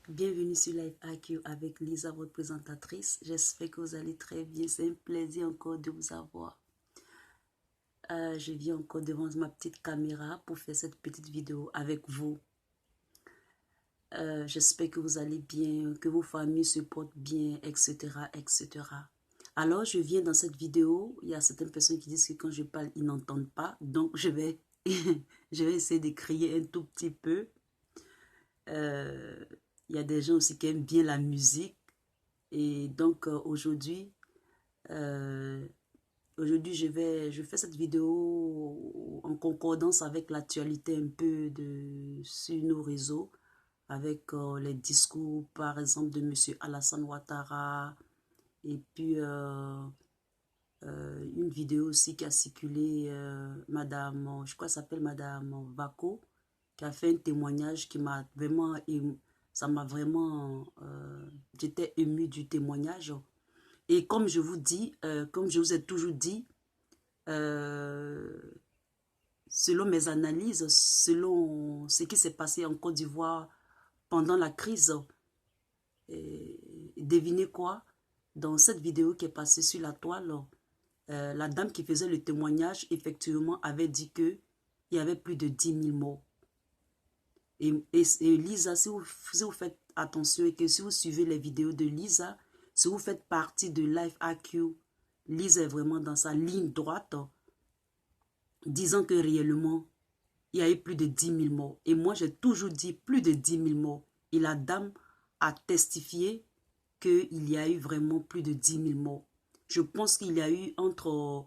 Bienvenue sur Live IQ avec Lisa, votre présentatrice. J'espère que vous allez très bien. C'est un plaisir encore de vous avoir. Je viens encore devant ma petite caméra pour faire cette petite vidéo avec vous. J'espère que vous allez bien, que vos familles se portent bien, etc., etc. Alors, je viens dans cette vidéo. Il y a certaines personnes qui disent que quand je parle, ils n'entendent pas. Donc, je vais, je vais essayer de crier un tout petit peu. Il y a des gens aussi qui aiment bien la musique. Et donc, euh, aujourd'hui, je fais cette vidéo en concordance avec l'actualité un peu sur nos réseaux, avec les discours, par exemple, de Monsieur Alassane Ouattara, et puis une vidéo aussi qui a circulé, je crois que ça s'appelle Madame Bako, qui a fait un témoignage qui m'a vraiment, ça m'a vraiment, j'étais émue du témoignage. Et comme je vous dis, comme je vous ai toujours dit, euh, selon mes analyses, selon ce qui s'est passé en Côte d'Ivoire pendant la crise, devinez quoi? Dans cette vidéo qui est passée sur la toile, la dame qui faisait le témoignage, effectivement, avait dit qu'il y avait plus de 10 000 morts. Et Lisa, si vous faites attention et que si vous suivez les vidéos de Lisa, si vous faites partie de Life AQ, Lisa est vraiment dans sa ligne droite, disant que réellement, il y a eu plus de 10 000 morts. Et moi, j'ai toujours dit plus de 10 000 morts. Et la dame a testifié qu'il y a eu vraiment plus de 10 000 morts. Je pense qu'il y a eu entre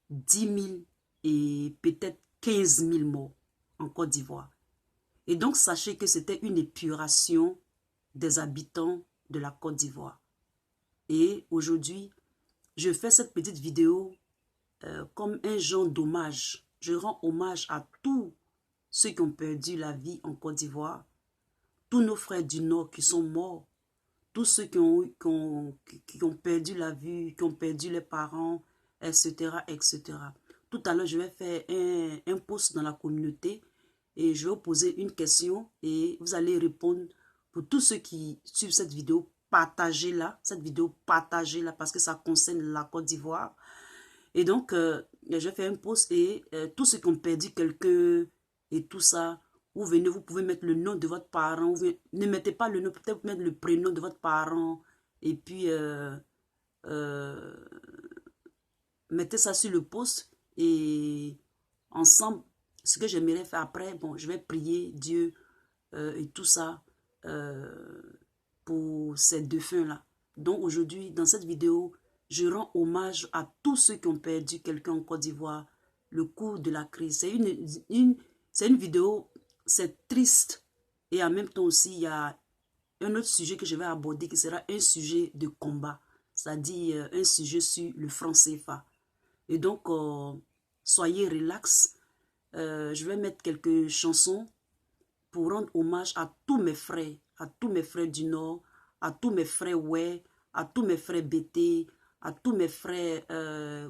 10 000 et peut-être 15 000 morts en Côte d'Ivoire. Et donc, sachez que c'était une épuration des habitants de la Côte d'Ivoire. Et aujourd'hui, je fais cette petite vidéo comme un genre d'hommage. Je rends hommage à tous ceux qui ont perdu la vie en Côte d'Ivoire, tous nos frères du Nord qui sont morts, tous ceux qui ont perdu la vie, qui ont perdu les parents, etc., etc. Tout à l'heure, je vais faire un post dans la communauté et je vais vous poser une question et vous allez répondre. Pour tous ceux qui suivent cette vidéo, partagez-la, parce que ça concerne la Côte d'Ivoire. Et donc, je vais faire un post et tous ceux qui ont perdu quelqu'un et tout ça, vous venez, vous pouvez mettre le nom de votre parent, ne mettez pas le nom, peut-être mettre le prénom de votre parent et puis euh, mettez ça sur le post et ensemble, ce que j'aimerais faire après, bon, je vais prier Dieu et tout ça euh, pour ces défunts-là. Donc aujourd'hui, dans cette vidéo, je rends hommage à tous ceux qui ont perdu quelqu'un en Côte d'Ivoire le cours de la crise. C'est une vidéo, c'est triste et en même temps aussi, il y a un autre sujet que je vais aborder qui sera un sujet de combat, c'est-à-dire un sujet sur le franc CFA. Et donc, soyez relax. Je vais mettre quelques chansons pour rendre hommage à tous mes frères du Nord, à tous mes frères Oué, à tous mes frères Bété, à tous mes frères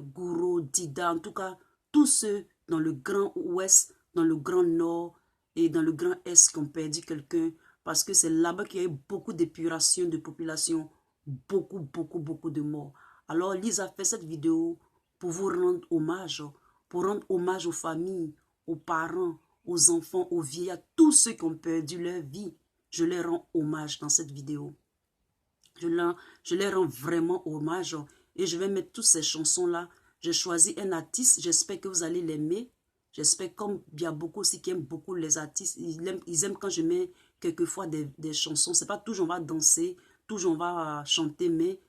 Gouro, Dida, en tout cas, tous ceux dans le Grand Ouest, dans le Grand Nord et dans le Grand Est qui ont perdu quelqu'un, parce que c'est là-bas qu'il y a eu beaucoup d'épuration de population, beaucoup, beaucoup, beaucoup de morts. Alors, Lisa fait cette vidéo pour vous rendre hommage, pour rendre hommage aux familles, aux parents, aux enfants, aux vieillards, tous ceux qui ont perdu leur vie. Je les rends hommage dans cette vidéo. Je les rends vraiment hommage et je vais mettre toutes ces chansons-là. J'ai choisi un artiste, j'espère que vous allez l'aimer. J'espère, comme il y a beaucoup aussi qui aiment beaucoup les artistes, ils aiment quand je mets quelquefois des chansons. C'est pas toujours on va danser, toujours on va chanter, mais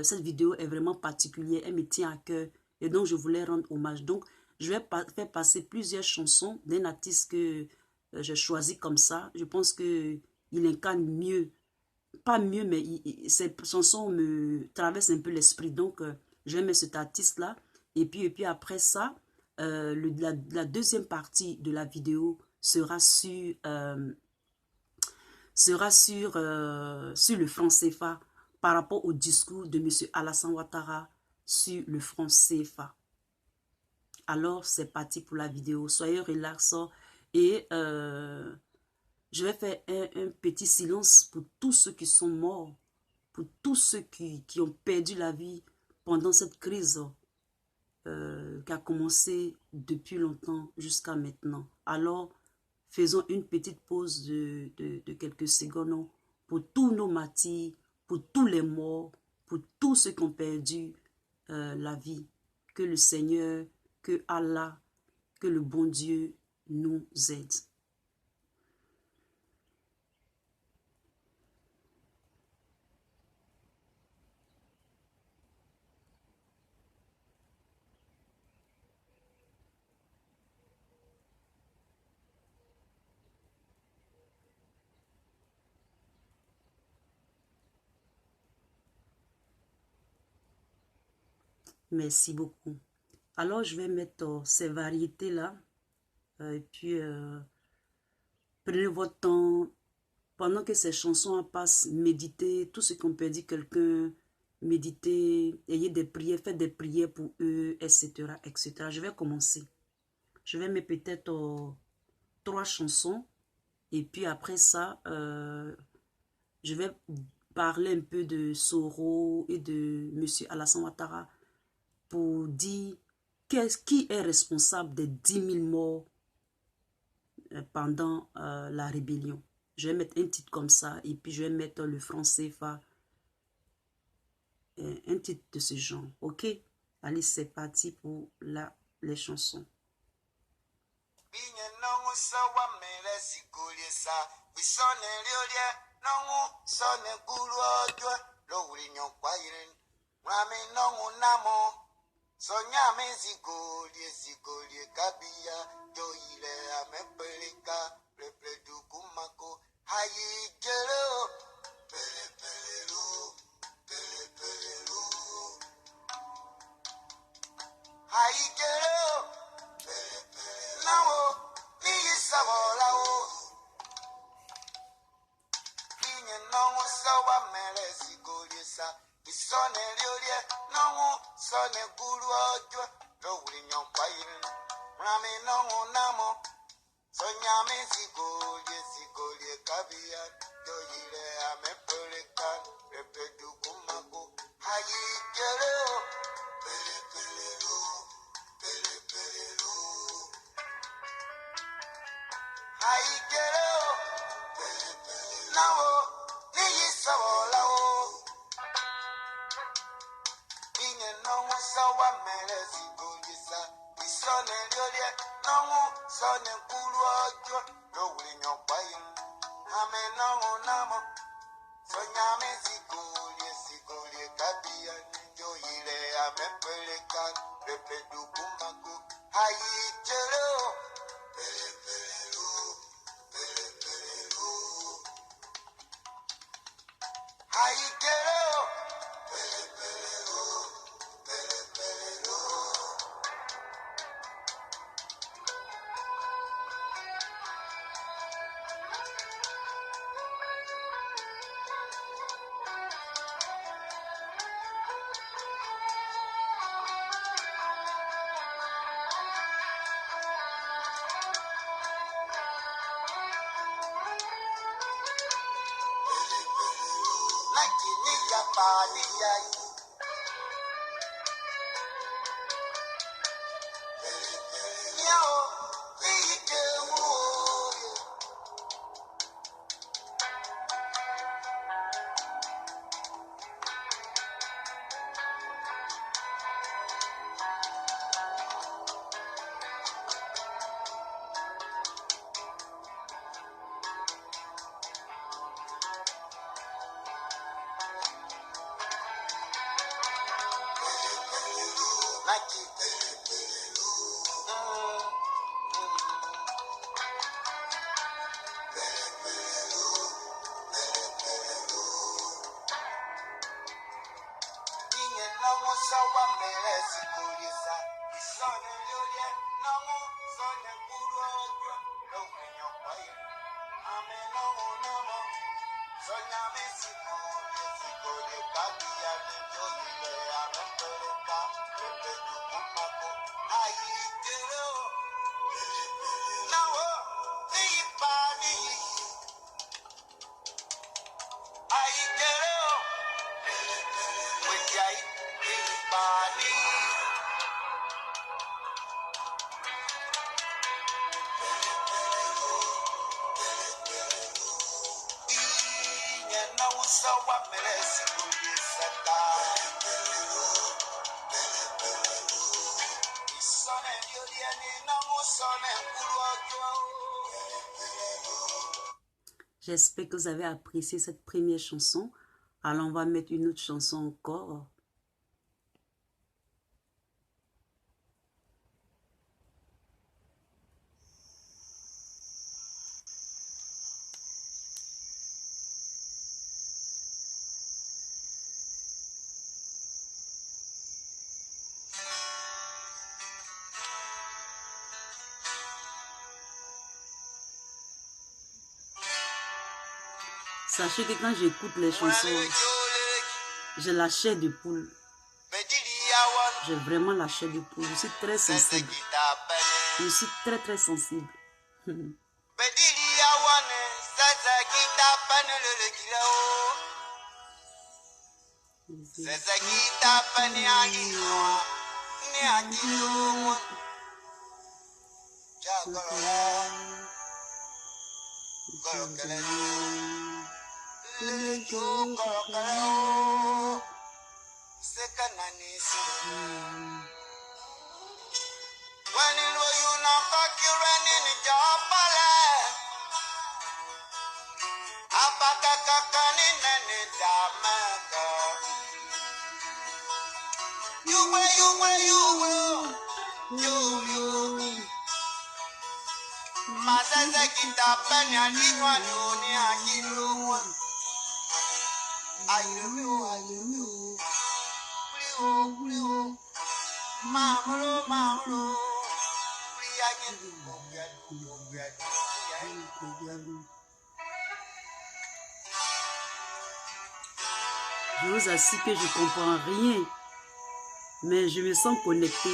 cette vidéo est vraiment particulière, elle me tient à cœur et donc je voulais rendre hommage. Donc, je vais faire passer plusieurs chansons d'un artiste que j'ai choisi comme ça. Je pense qu'il incarne mieux, pas mieux, mais ces chansons me traversent un peu l'esprit. Donc, je vais mettre cet artiste-là. Et puis après ça, la deuxième partie de la vidéo sur le franc CFA par rapport au discours de M. Alassane Ouattara sur le franc CFA. Alors, c'est parti pour la vidéo. Soyez relax et Je vais faire un petit silence pour tous ceux qui sont morts, pour tous ceux qui ont perdu la vie pendant cette crise qui a commencé depuis longtemps jusqu'à maintenant. Alors, faisons une petite pause de quelques secondes pour tous nos martyrs, pour tous les morts, pour tous ceux qui ont perdu la vie. Que le Seigneur, que Allah, que le bon Dieu nous aide. Merci beaucoup. Alors, je vais mettre ces variétés-là. Et puis, prenez votre temps. Pendant que ces chansons passent, méditez. Tous ceux qui ont perdu quelqu'un, méditez. Ayez des prières, faites des prières pour eux, etc., etc. Je vais commencer. Je vais mettre peut-être 3 chansons. Et puis après ça, je vais parler un peu de Soro et de M. Alassane Ouattara pour dire qui est responsable des 10 000 morts pendant la rébellion. Je vais mettre un titre comme ça et puis je vais mettre le franc CFA, un titre de ce genre. Ok? Allez, c'est parti pour les chansons. Soñame zigolie kabia joile amepeleka pleple dukumako hayi jelo pele pelelu hayi jelo pele nao ni sabola o kinye nongo sawa mele zigolie sa isone liolie nongo sone gulu ojo lowuli nyompayin rami nongo namo soñame zigolie kabia joyile amepelekan repedu kumako hayi jelo pelelu hayi jelo nao ni sabola o Inye nongo sawa mele zigolisa Isone liolie nongo sone kulu ojo Lowuli nyompayin Ame nongo namo Sonyame zigolie kabia Joyile ame pelekan Repedu kumaku Hayi jelo pelelu Hayi jelo Nakini ya pani ya Yao Ike mo Naki Inye nongo sawa mele zigolisa Isone liolie nongo sone kulu ojo Lowuli nyompayin Ame nongo namo Soñame zigolie kabia Joyile ame peleka Repedu kumako Hayi jelo Nao ni pani J'espère que vous avez apprécié cette première chanson. Alors, on va mettre une autre chanson encore. Sachez que quand j'écoute les chansons, j'ai la chair de poule. J'ai vraiment la chair de poule. Je suis très sensible. Je suis très sensible. Je vous assure que je ne comprends rien, mais je me sens connecté.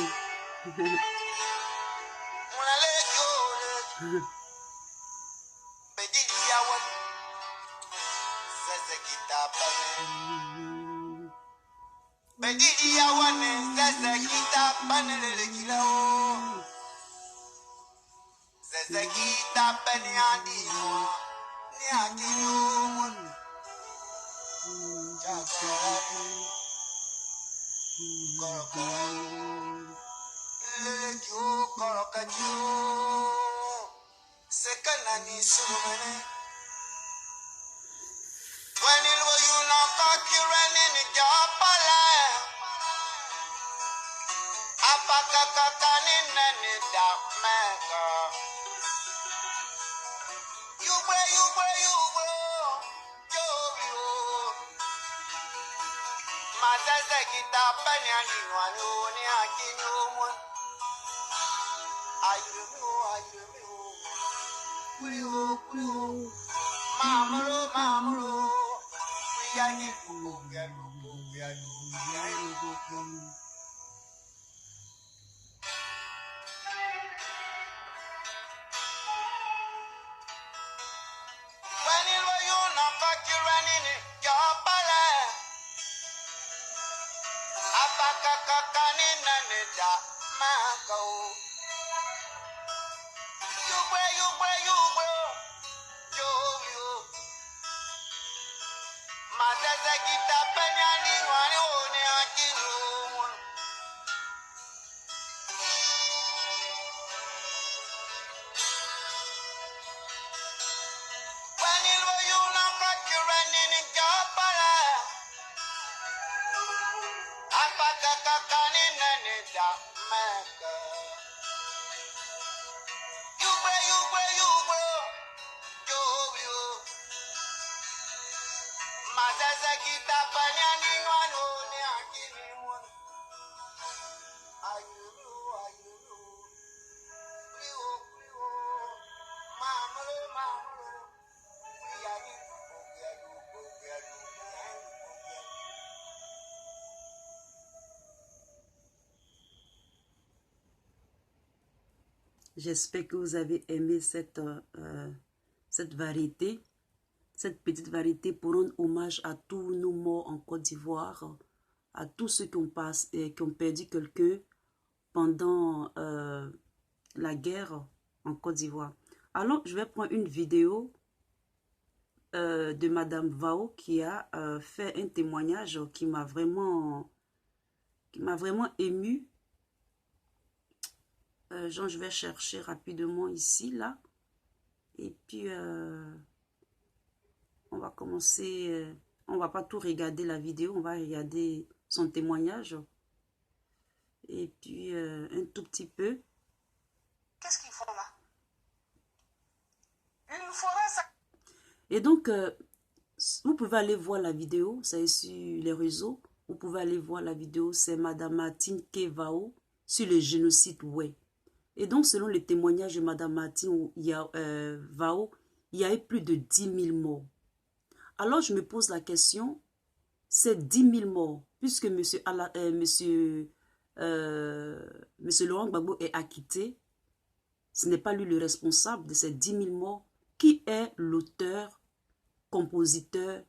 J'espère que vous avez aimé cette variété, cette petite variété pour rendre hommage à tous nos morts en Côte d'Ivoire, à tous ceux qui ont perdu quelqu'un pendant la guerre en Côte d'Ivoire. Alors, je vais prendre une vidéo de Madame Vao qui a fait un témoignage qui m'a vraiment ému. Genre, je vais chercher rapidement ici, là. Et puis, on va commencer. On va pas tout regarder la vidéo, on va regarder son témoignage. Et puis, un tout petit peu. Qu'est-ce qu'ils font là? Une forêt, ça... Et donc, vous pouvez aller voir la vidéo, ça est sur les réseaux. Vous pouvez aller voir la vidéo, c'est Madame Martine Kevao sur le génocide Oué. Et donc, selon les témoignages de Madame Martine Vao, il y a eu plus de 10 000 morts. Alors, je me pose la question, c'est 10 000 morts, puisque monsieur Laurent Gbagbo est acquitté, ce n'est pas lui le responsable de ces 10 000 morts. Qui est l'auteur, compositeur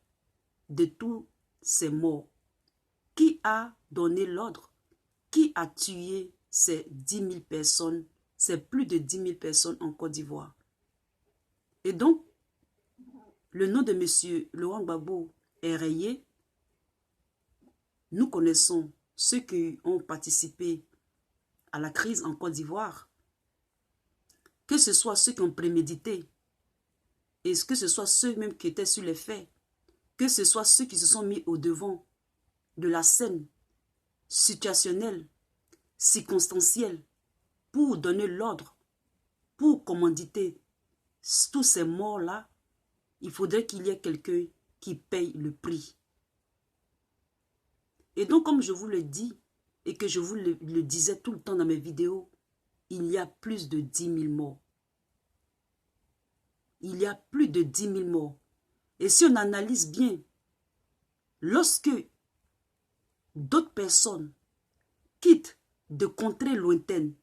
de tous ces morts? Qui a donné l'ordre? Qui a tué ces 10 000 personnes, ces plus de 10 000 personnes en Côte d'Ivoire? Et donc, le nom de M. Laurent Gbagbo est rayé. Nous connaissons ceux qui ont participé à la crise en Côte d'Ivoire, que ce soit ceux qui ont prémédité, et que ce soit ceux même qui étaient sur les faits, que ce soit ceux qui se sont mis au devant de la scène situationnelle, circonstancielle, pour donner l'ordre, pour commanditer tous ces morts-là, il faudrait qu'il y ait quelqu'un qui paye le prix. Et donc, comme je vous le dis, et que je vous le disais tout le temps dans mes vidéos, il y a plus de 10 000 morts. Il y a plus de 10 000 morts. Et si on analyse bien, lorsque d'autres personnes quittent de contrées lointaines,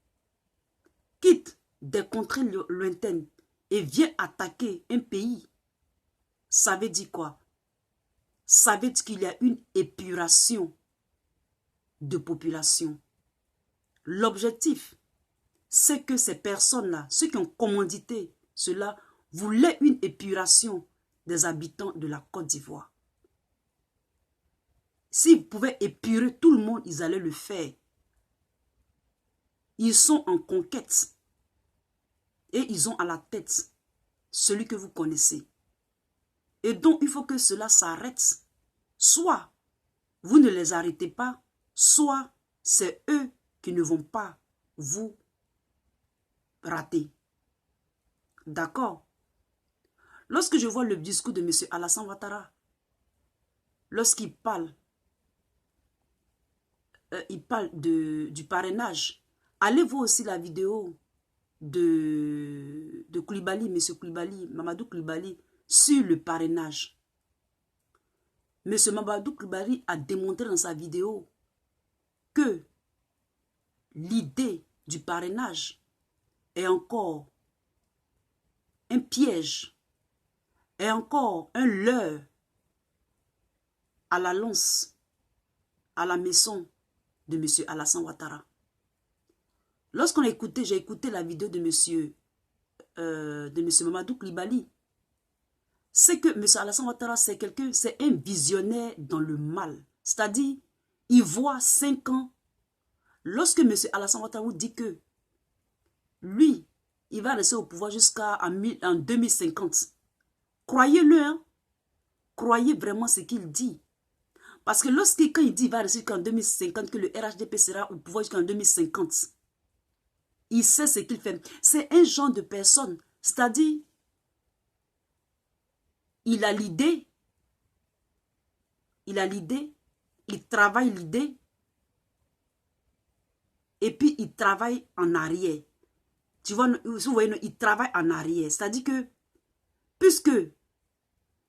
quittent des contrées lointaines et viennent attaquer un pays, ça veut dire quoi? Ça veut dire qu'il y a une épuration de population. L'objectif, c'est que ces personnes-là, ceux qui ont commandité cela, voulaient une épuration des habitants de la Côte d'Ivoire. S'ils pouvaient épurer tout le monde, ils allaient le faire. Ils sont en conquête. Et ils ont à la tête celui que vous connaissez. Et donc, il faut que cela s'arrête. Soit vous ne les arrêtez pas, soit c'est eux qui ne vont pas vous rater. D'accord? Lorsque je vois le discours de M. Alassane Ouattara, lorsqu'il parle, du parrainage, allez voir aussi la vidéo de Koulibaly, M. Koulibaly, Mamadou Koulibaly, sur le parrainage. M. Mamadou Koulibaly a démontré dans sa vidéo que l'idée du parrainage est encore un piège, est encore un leurre à la lance, à la maison de M. Alassane Ouattara. Lorsqu'on a écouté, j'ai écouté la vidéo de M. Mamadou Koulibaly, c'est que M. Alassane Ouattara, c'est quelqu'un, c'est un visionnaire dans le mal. C'est-à-dire, il voit 5 ans. Lorsque M. Alassane Ouattara vous dit que lui, il va rester au pouvoir jusqu'en 2050, croyez-le, hein? Croyez vraiment ce qu'il dit. Parce que quand il dit qu'il va rester jusqu'en 2050, que le RHDP sera au pouvoir jusqu'en 2050, il sait ce qu'il fait. C'est un genre de personne. C'est-à-dire, il a l'idée, il travaille l'idée, et puis il travaille en arrière. Tu vois, vous voyez, il travaille en arrière. C'est-à-dire que, puisque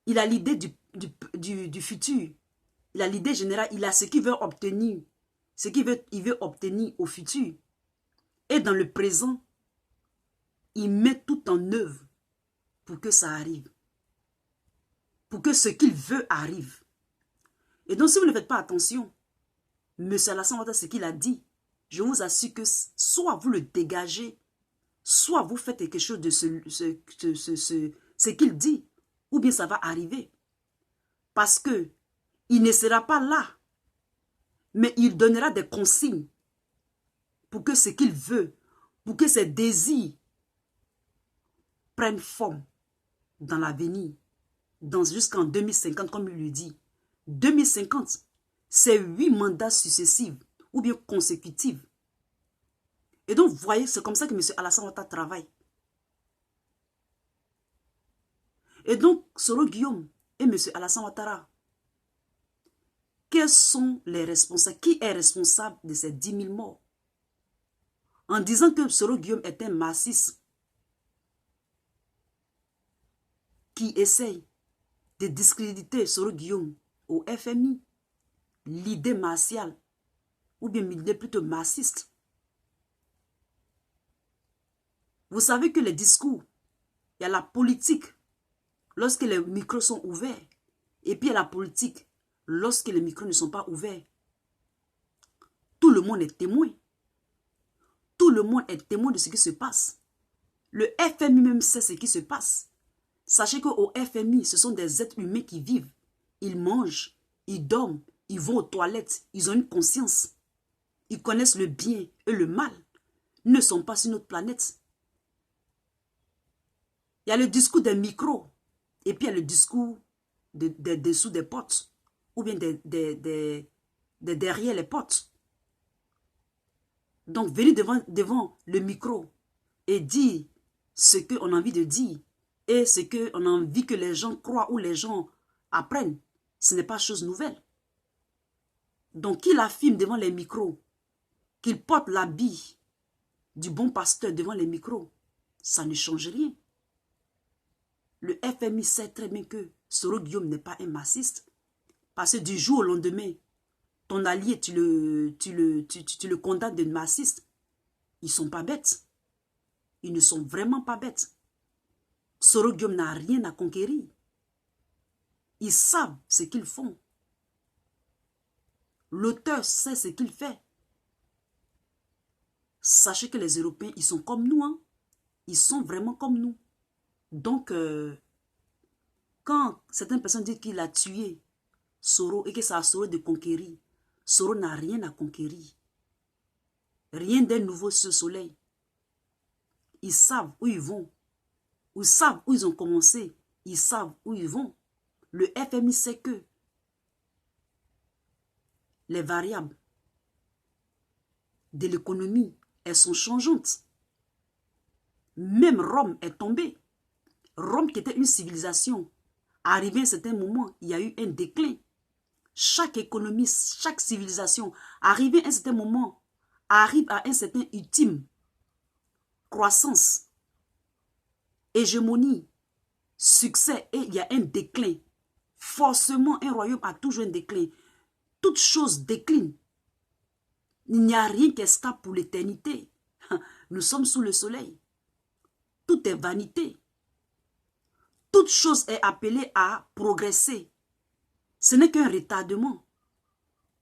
il a l'idée du futur, il a l'idée générale, il a ce qu'il veut obtenir, il veut obtenir au futur. Et dans le présent, il met tout en œuvre pour que ça arrive. Pour que ce qu'il veut arrive. Et donc, si vous ne faites pas attention, M. Alassane Ouattara, ce qu'il a dit, je vous assure que soit vous le dégagez, soit vous faites quelque chose de ce qu'il dit. ou bien ça va arriver. Parce que il ne sera pas là, mais il donnera des consignes pour que ce qu'il veut, pour que ses désirs prennent forme dans l'avenir, jusqu'en 2050, comme il le dit. 2050, c'est 8 mandats successifs ou bien consécutifs. Et donc, vous voyez, c'est comme ça que M. Alassane Ouattara travaille. Et donc, Soro Guillaume et M. Alassane Ouattara, quels sont les responsables? Qui est responsable de ces 10 000 morts? En disant que Soro Guillaume est un marxiste qui essaye de discréditer Soro Guillaume au FMI, l'idée martiale, ou bien l'idée plutôt marxiste. Vous savez que les discours, il y a la politique lorsque les micros sont ouverts, et puis il y a la politique lorsque les micros ne sont pas ouverts. Tout le monde est témoin. Tout le monde est témoin de ce qui se passe. Le FMI même sait ce qui se passe. Sachez qu'au FMI, ce sont des êtres humains qui vivent. Ils mangent, ils dorment, ils vont aux toilettes, ils ont une conscience. Ils connaissent le bien et le mal. Ils ne sont pas sur notre planète. Il y a le discours des micros, et puis il y a le discours dessous des portes, ou bien derrière les portes. Donc, venir devant le micro et dire ce qu'on a envie de dire et ce qu'on a envie que les gens croient ou les gens apprennent, ce n'est pas chose nouvelle. Donc, qu'il affirme devant les micros, qu'il porte l'habit du bon pasteur devant les micros, ça ne change rien. Le FMI sait très bien que Soro Guillaume n'est pas un marxiste, parce que du jour au lendemain, ton allié, tu le condamnes de marxiste. Ils ne sont pas bêtes. Ils ne sont vraiment pas bêtes. Soro Guillaume n'a rien à conquérir. Ils savent ce qu'ils font. L'auteur sait ce qu'il fait. Sachez que les Européens, ils sont comme nous. Hein? Ils sont vraiment comme nous. Donc, quand certaines personnes disent qu'il a tué Soro et que c'est à Soro de conquérir, Soro n'a rien à conquérir. Rien d'un nouveau sur le soleil. Ils savent où ils vont. Ils savent où ils ont commencé. Ils savent où ils vont. Le FMI sait que les variables de l'économie, elles sont changeantes. Même Rome est tombée. Rome qui était une civilisation, arrivé à un certain moment, il y a eu un déclin. Chaque économie, chaque civilisation, arrivé à un certain moment, arrive à un certain ultime croissance, hégémonie, succès, et il y a un déclin. Forcément, un royaume a toujours un déclin. Toute chose décline. Il n'y a rien qui est stable pour l'éternité. Nous sommes sous le soleil. Tout est vanité. Toute chose est appelée à progresser. Ce n'est qu'un retardement.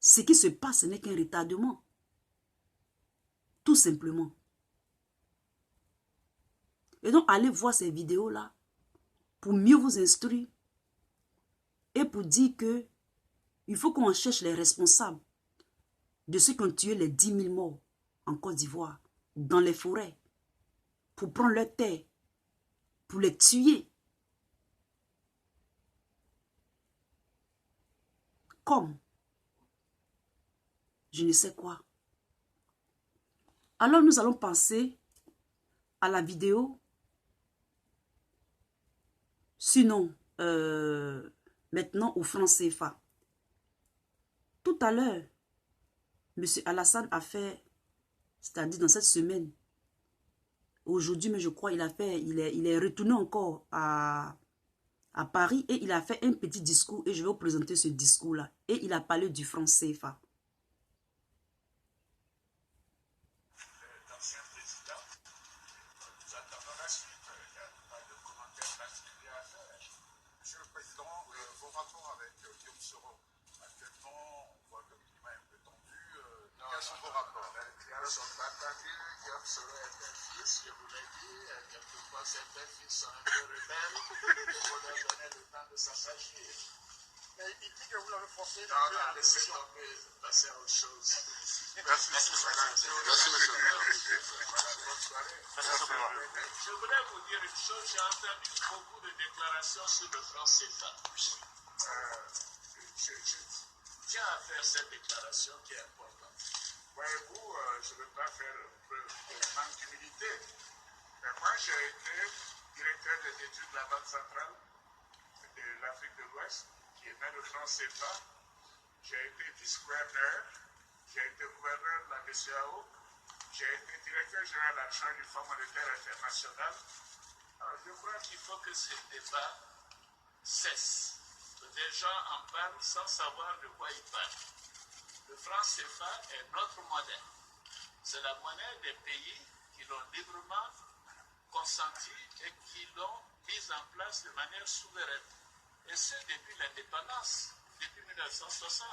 Ce qui se passe, ce n'est qu'un retardement. Tout simplement. Et donc, allez voir ces vidéos-là pour mieux vous instruire et pour dire que il faut qu'on cherche les responsables de ceux qui ont tué les 10 000 morts en Côte d'Ivoire, dans les forêts, pour prendre leur terre, pour les tuer. Comme je ne sais quoi. Alors nous allons passer à la vidéo. Sinon, maintenant au franc CFA. Tout à l'heure, M. Alassane a fait, c'est-à-dire dans cette semaine, aujourd'hui, mais je crois, il est retourné encore à Paris et il a fait un petit discours et je vais vous présenter ce discours-là. Et il a parlé du franc CFA. L'ancien président, nous attendons la suite. Il n'y a pas de commentaire particulier à faire. Monsieur le Président, vos rapports avec Guillaume Soro, actuellement, on voit que le climat est un peu tendu. Quels sont vos rapports? sont partagés. Guillaume Soro est un fils, je vous l'ai dit. Quelquefois, certains fils sont un peu rebelles. Il faut leur donner le temps de s'assagir. Mais il dit que vous l'avez forcé. Non, non, laissez tomber, passer à autre chose. Merci, monsieur. Merci, monsieur. Bonne soirée. Je voulais vous dire une chose. J'ai entendu beaucoup de déclarations sur le franc CFA. Je tiens à faire cette déclaration qui est importante. Voyez-vous, je ne veux pas faire preuve de manque d'humilité. Mais moi, j'ai été directeur des études de la Banque centrale de l'Afrique de l'Ouest, qui émet le franc CFA. J'ai été vice-gouverneur, j'ai été gouverneur de la BCEAO, j'ai été directeur général adjoint du Fonds monétaire international. Alors, je crois qu'il faut que ce débat cesse. Des gens en parlent sans savoir de quoi ils parlent. Le franc CFA est notre monnaie. C'est la monnaie des pays qui l'ont librement consenti et qui l'ont mise en place de manière souveraine. Et ce, depuis l'indépendance, depuis 1960.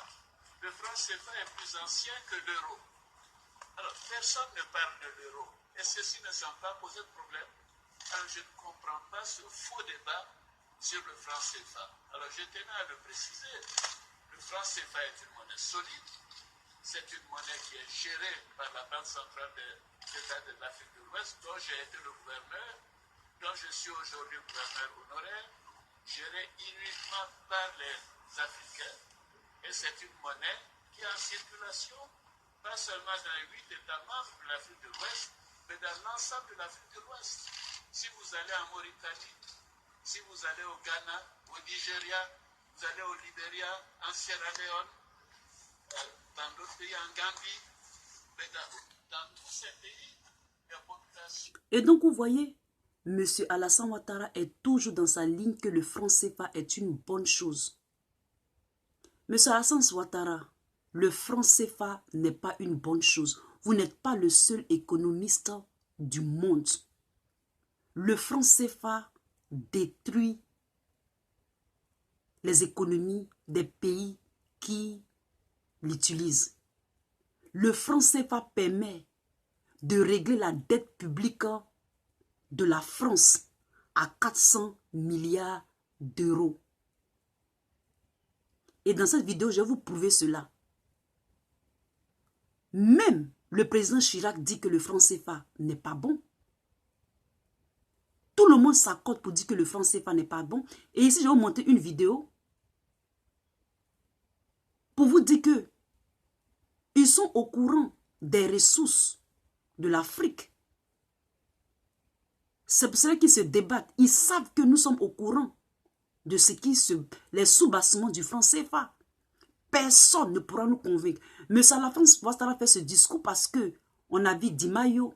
Le franc CFA est plus ancien que l'euro. Alors, personne ne parle de l'euro. Et ceci ne semble pas poser de problème. Alors, je ne comprends pas ce faux débat sur le franc CFA. Alors, je tenais à le préciser. Le franc CFA est une monnaie solide. C'est une monnaie qui est gérée par la Banque centrale des États de l'Afrique de l'Ouest, dont j'ai été le gouverneur, dont je suis aujourd'hui gouverneur honoraire, gérée uniquement par les Africains. Et c'est une monnaie qui est en circulation, pas seulement dans les 8 États membres de l'Afrique de l'Ouest, mais dans l'ensemble de l'Afrique de l'Ouest. Si vous allez en Mauritanie, si vous allez au Ghana, au Nigeria, vous allez au Libéria, en Sierra Leone, dans d'autres pays, en Gambie, mais dans tous ces pays, la population... Et donc, vous voyez, M. Alassane Ouattara est toujours dans sa ligne que le franc CFA est une bonne chose. M. Alassane Ouattara, le franc CFA n'est pas une bonne chose. Vous n'êtes pas le seul économiste du monde. Le franc CFA détruit les économies des pays qui l'utilisent. Le franc CFA permet de régler la dette publique de la France à 400 milliards d'euros. Et dans cette vidéo, je vais vous prouver cela. Même le président Chirac dit que le franc CFA n'est pas bon. Tout le monde s'accorde pour dire que le franc CFA n'est pas bon. Et ici, je vais vous montrer une vidéo pour vous dire que ils sont au courant des ressources de l'Afrique. C'est pour cela qu'ils se débattent. Ils savent que nous sommes au courant de ce qui les sous-bassements du franc CFA. Personne ne pourra nous convaincre. Mais Alassane Ouattara fait ce discours parce que on a vu Di Maio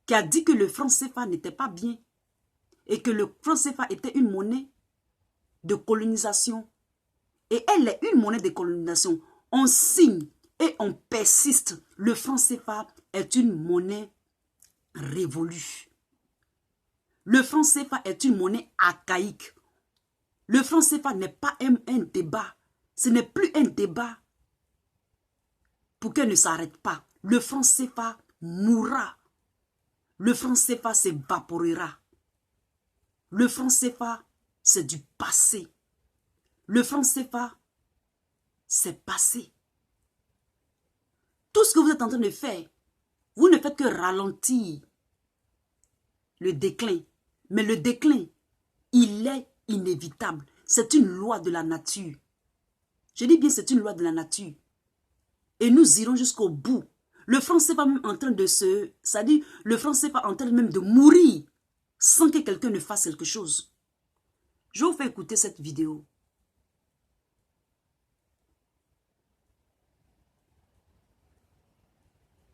qui a dit que le franc CFA n'était pas bien et que le franc CFA était une monnaie de colonisation. Et elle est une monnaie de colonisation. On signe et on persiste. Le franc CFA est une monnaie révolue. Le franc CFA est une monnaie archaïque. Le franc CFA n'est pas un débat. Ce n'est plus un débat pour qu'elle ne s'arrête pas. Le franc CFA mourra. Le franc CFA s'évaporera. Le franc CFA, c'est du passé. Le franc CFA, c'est passé. Tout ce que vous êtes en train de faire, vous ne faites que ralentir le déclin. Mais le déclin, il est inévitable. C'est une loi de la nature. Je dis bien c'est une loi de la nature. Et nous irons jusqu'au bout. Le franc CFA même en train de c'est-à-dire le franc CFA en train même de mourir sans que quelqu'un ne fasse quelque chose. Je vous fais écouter cette vidéo.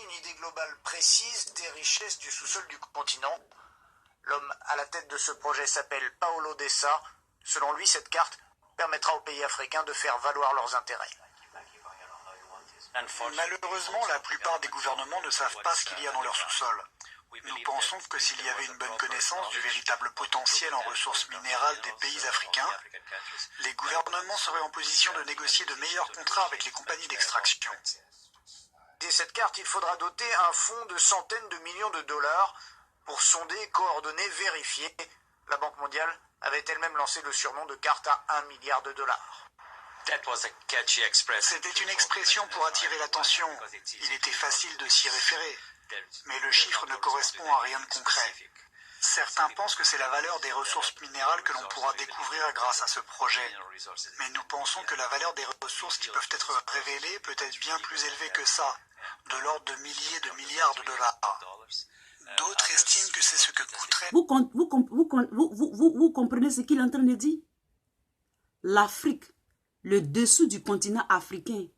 Une idée globale précise des richesses du sous-sol du continent. L'homme à la tête de ce projet s'appelle Paolo Dessa. Selon lui, cette carte permettra aux pays africains de faire valoir leurs intérêts. Malheureusement, la plupart des gouvernements ne savent pas ce qu'il y a dans leur sous-sol. Nous pensons que s'il y avait une bonne connaissance du véritable potentiel en ressources minérales des pays africains, les gouvernements seraient en position de négocier de meilleurs contrats avec les compagnies d'extraction. cette carte, il faudra doter un fonds de centaines de millions de dollars pour sonder, coordonner, vérifier. La Banque mondiale avait elle-même lancé le surnom de carte à 1 milliard de dollars. C'était une expression pour attirer l'attention. Il était facile de s'y référer. Mais le chiffre ne correspond à rien de concret. Certains pensent que c'est la valeur des ressources minérales que l'on pourra découvrir grâce à ce projet. Mais nous pensons que la valeur des ressources qui peuvent être révélées peut être bien plus élevée que ça, de l'ordre de milliers de milliards de dollars. D'autres estiment que c'est ce que coûterait... Vous comprenez ce qu'il est en train de dire? L'Afrique, le dessous du continent africain,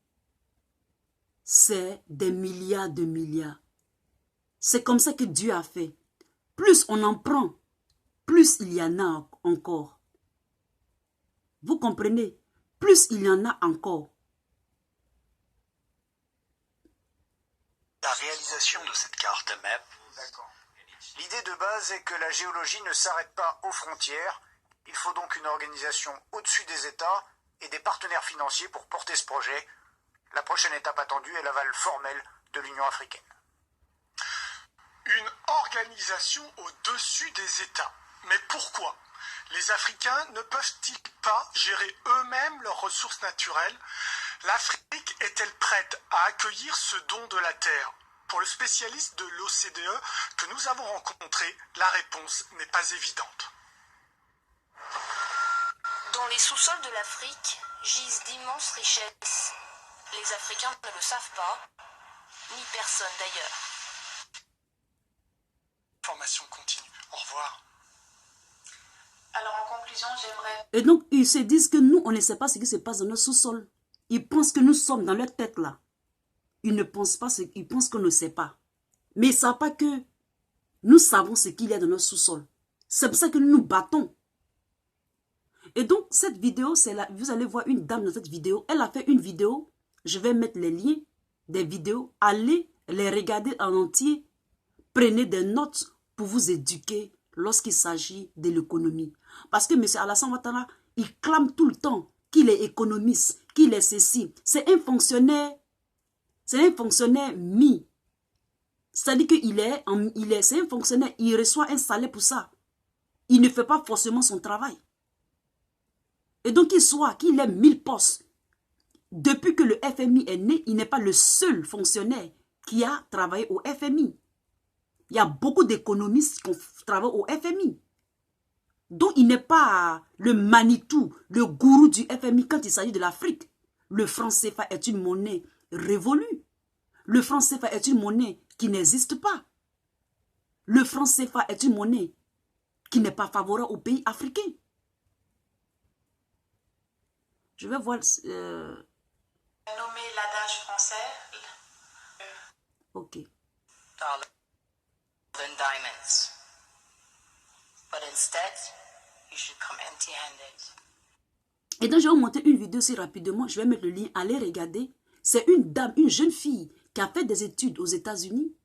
c'est des milliards de milliards. C'est comme ça que Dieu a fait. Plus on en prend, plus il y en a encore. Vous comprenez? Plus il y en a encore. La réalisation de cette carte. D'accord. L'idée de base est que la géologie ne s'arrête pas aux frontières. Il faut donc une organisation au-dessus des États et des partenaires financiers pour porter ce projet. La prochaine étape attendue est l'aval formel de l'Union africaine. Une organisation au-dessus des États. Mais pourquoi? Les Africains ne peuvent-ils pas gérer eux-mêmes leurs ressources naturelles? L'Afrique est-elle prête à accueillir ce don de la terre? Pour le spécialiste de l'OCDE que nous avons rencontré, la réponse n'est pas évidente. Dans les sous-sols de l'Afrique gisent d'immenses richesses. Les Africains ne le savent pas, ni personne d'ailleurs. Formation continue. Au revoir. Alors en conclusion, j'aimerais... Et donc, ils se disent que nous, on ne sait pas ce qui se passe dans notre sous-sol. Ils pensent que nous sommes dans leur tête là. Ils ne pensent pas, ils pensent qu'on ne sait pas. Mais ils ne savent pas que nous savons ce qu'il y a dans notre sous-sol. C'est pour ça que nous nous battons. Et donc, cette vidéo, c'est là, vous allez voir une dame dans cette vidéo. Elle a fait une vidéo. Je vais mettre les liens des vidéos. Allez les regarder en entier. Prenez des notes pour vous éduquer lorsqu'il s'agit de l'économie. Parce que M. Alassane Ouattara, il clame tout le temps qu'il est économiste, qu'il est ceci. C'est un fonctionnaire mis. C'est-à-dire qu'il c'est un fonctionnaire, il reçoit un salaire pour ça. Il ne fait pas forcément son travail. Et donc qu'il ait 1000 postes. Depuis que le FMI est né, il n'est pas le seul fonctionnaire qui a travaillé au FMI. Il y a beaucoup d'économistes qui travaillent au FMI. Donc, il n'est pas le Manitou, le gourou du FMI quand il s'agit de l'Afrique. Le franc CFA est une monnaie révolue. Le franc CFA est une monnaie qui n'existe pas. Le franc CFA est une monnaie qui n'est pas favorable aux pays africains. Je vais voir... Nommer l'adage français... Ok. Than diamonds. But instead, you should come empty-handed. Et donc, je vais vous montrer une vidéo aussi rapidement. Je vais mettre le lien. Allez regarder. C'est une dame, une jeune fille qui a fait des études aux États-Unis,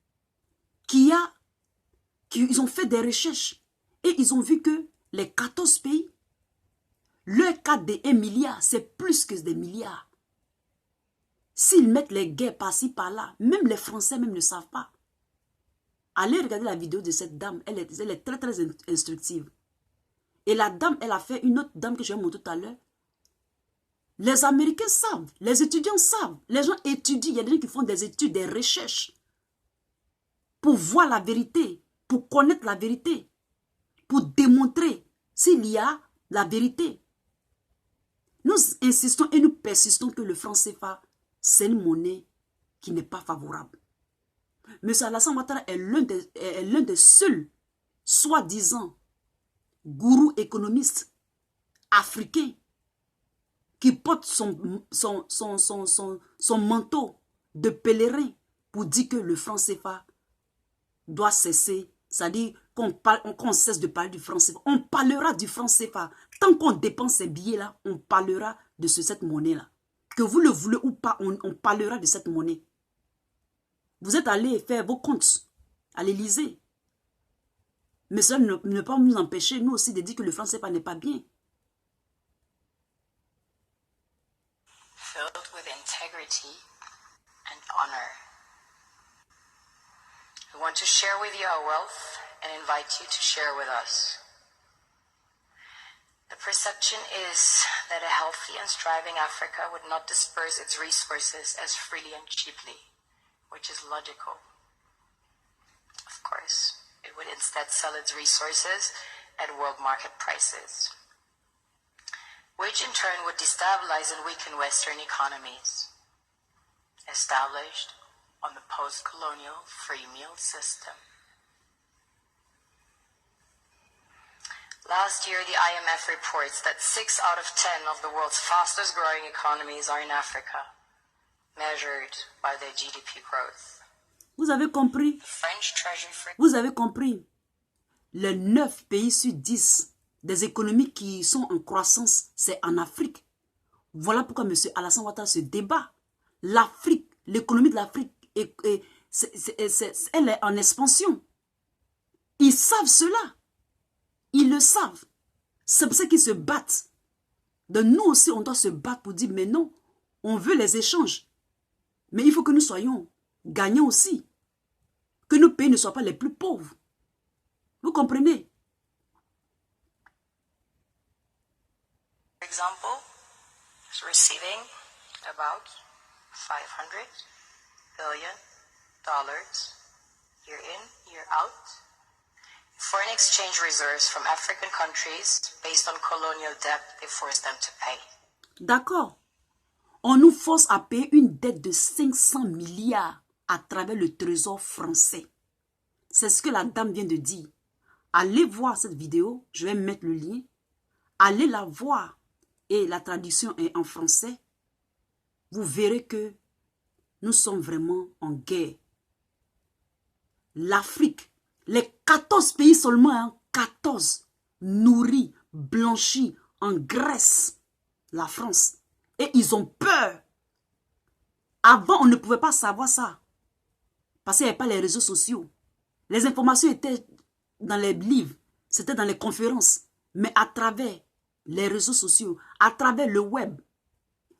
ils ont fait des recherches et ils ont vu que les 14 pays, leur cadre de 1 milliard, c'est plus que des milliards. S'ils mettent les guerres par-ci, par-là, même les Français même ne savent pas. Allez regarder la vidéo de cette dame. Elle est très, très instructive. Et la dame, elle a fait une autre dame que je vais montrer tout à l'heure. Les Américains savent. Les étudiants savent. Les gens étudient. Il y a des gens qui font des études, des recherches. Pour voir la vérité. Pour connaître la vérité. Pour démontrer s'il y a la vérité. Nous insistons et nous persistons que le franc CFA, c'est une monnaie qui n'est pas favorable. M. Alassane Ouattara est l'un des seuls, soi-disant, gourous économistes africains qui porte son manteau de pèlerin pour dire que le franc CFA doit cesser. C'est-à-dire qu'on cesse de parler du franc CFA. On parlera du franc CFA. Tant qu'on dépense ces billets-là, on parlera de cette monnaie-là. Que vous le voulez ou pas, on parlera de cette monnaie. Vous êtes allés faire vos comptes à l'Élysée. Mais cela ne peut pas nous empêcher, nous aussi, de dire que le franc CFA n'est pas bien. Filled with integrity and honor, We want to share with you our wealth and invite you to share with us. The perception is that a healthy and thriving Africa would not disperse its resources as freely and cheaply, which is logical. Of course, it would instead sell its resources at world market prices, which in turn would destabilize and weaken Western economies, established on the post-colonial free meal system. Last year, the IMF reports that 6 out of 10 of the world's fastest growing economies are in Africa, measured by their GDP growth. Vous avez compris? French Treasury. Vous avez compris? Les 9 pays sur 10 des économies qui sont en croissance, c'est en Afrique. Voilà pourquoi M. Alassane Ouattara se débat. L'Afrique, l'économie de l'Afrique, elle est en expansion. Ils savent cela. Ils le savent. C'est pour ça qu'ils se battent. Donc nous aussi, on doit se battre pour dire, mais non, on veut les échanges. Mais il faut que nous soyons gagnants aussi. Que nos pays ne soient pas les plus pauvres. Vous comprenez? For example, is receiving about $500 billion year in, year out. Foreign exchange reserves from African countries based on colonial debt they force them to pay. D'accord. On nous force à payer une dette de 500 milliards à travers le trésor français. C'est ce que la dame vient de dire. Allez voir cette vidéo, je vais mettre le lien. Allez la voir et la traduction est en français. Vous verrez que nous sommes vraiment en guerre. L'Afrique, les 14 pays seulement, hein, 14, nourris, blanchis, en Grèce, la France. Et ils ont peur. Avant, on ne pouvait pas savoir ça. Parce qu'il n'y avait pas les réseaux sociaux. Les informations étaient dans les livres, c'était dans les conférences. Mais à travers les réseaux sociaux, à travers le web,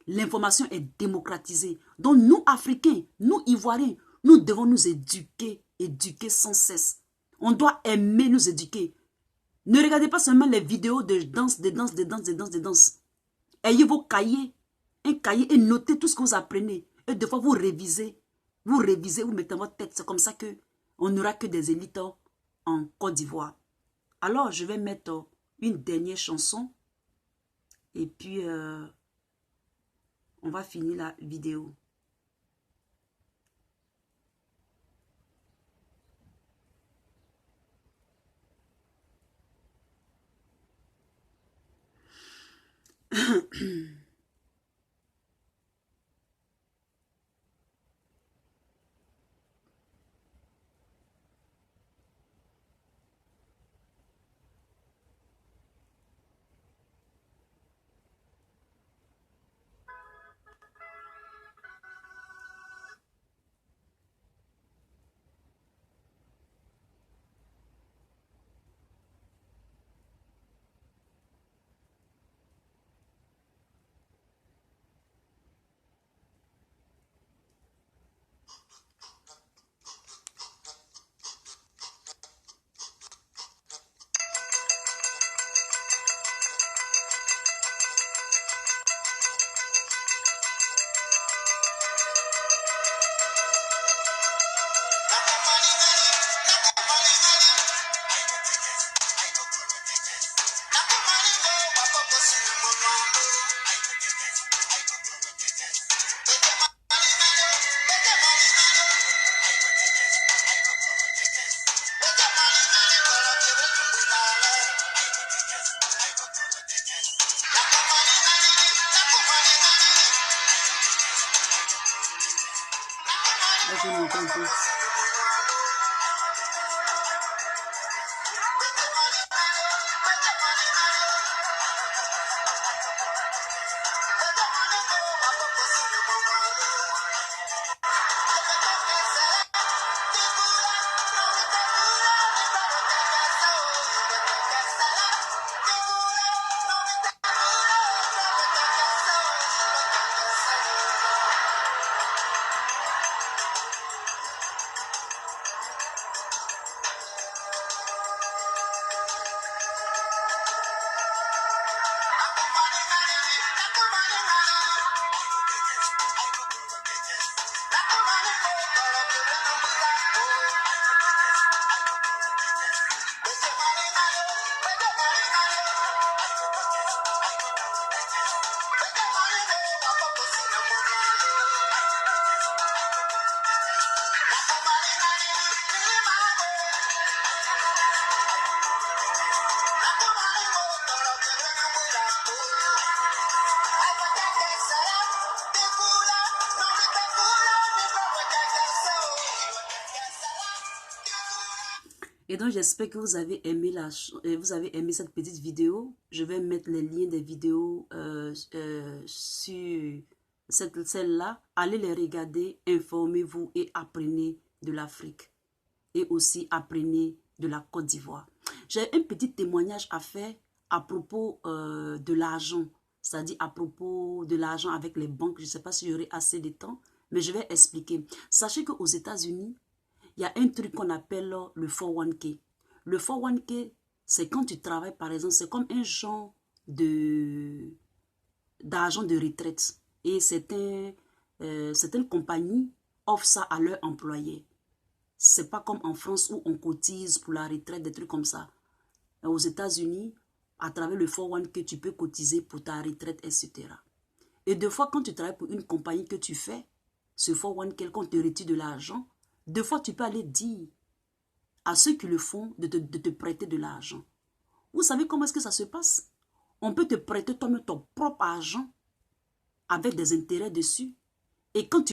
l'information est démocratisée. Donc nous, Africains, nous, Ivoiriens, nous devons nous éduquer, éduquer sans cesse. On doit aimer nous éduquer. Ne regardez pas seulement les vidéos de danse, de danse, de danse, de danse, de danse. Ayez vos cahiers, un cahier et notez tout ce que vous apprenez. Et des fois, vous révisez, vous mettez dans votre tête. C'est comme ça qu'on n'aura que des élites en Côte d'Ivoire. Alors, je vais mettre une dernière chanson. Et puis, on va finir la vidéo. Je m'entends un peu. Et donc, j'espère que vous avez aimé cette petite vidéo. Je vais mettre les liens des vidéos sur celle-là. Allez les regarder, informez-vous et apprenez de l'Afrique. Et aussi apprenez de la Côte d'Ivoire. J'ai un petit témoignage à faire à propos de l'argent. C'est-à-dire à propos de l'argent avec les banques. Je ne sais pas si j'aurai assez de temps, mais je vais expliquer. Sachez qu'aux États-Unis, il y a un truc qu'on appelle le 401k. Le 401k, c'est quand tu travailles, par exemple, c'est comme un genre d'argent de retraite. Et certaines compagnies offrent ça à leurs employés. C'est pas comme en France où on cotise pour la retraite, des trucs comme ça. Aux États-Unis, à travers le 401k, tu peux cotiser pour ta retraite, etc. Et des fois, quand tu travailles pour une compagnie que tu fais, ce 401k, quand te retire de l'argent, des fois, tu peux aller dire à ceux qui le font de te prêter de l'argent. Vous savez comment est-ce que ça se passe? On peut te prêter toi-même ton propre argent avec des intérêts dessus. Et quand tu